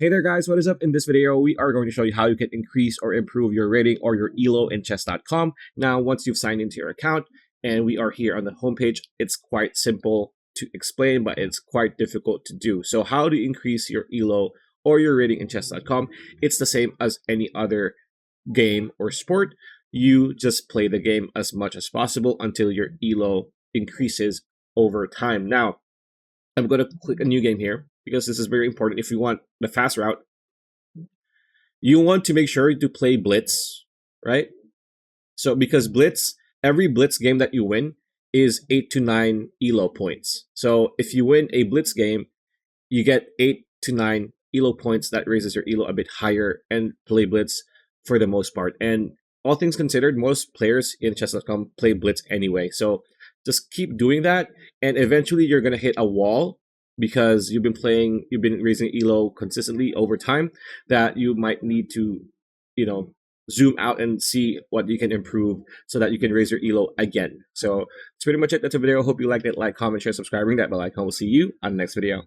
Hey there guys, what is up? In this video, we are going to show you how you can increase or improve your rating or your elo in chess.com. Now, once you've signed into your account and we are here on the homepage, it's quite simple to explain, but it's quite difficult to do. So how to increase your elo or your rating in chess.com? It's the same as any other game or sport. You just play the game as much as possible until your elo increases over time. Now, I'm going to click a new game here because this is very important. If you want the fast route, you want to make sure to play blitz, right? So because blitz, every blitz game that you win is 8 to 9 elo points. So if you win a blitz game, you get 8 to 9 elo points. That raises your elo a bit higher and play blitz for the most part. And all things considered, most players in chess.com play blitz anyway. So just keep doing that, and eventually you're going to hit a wall because you've been raising elo consistently over time, that you might need to, zoom out and see what you can improve so that you can raise your elo again. So that's pretty much it. That's a video. Hope you liked it. Like, comment, share, subscribe, ring that bell icon. We'll see you on the next video.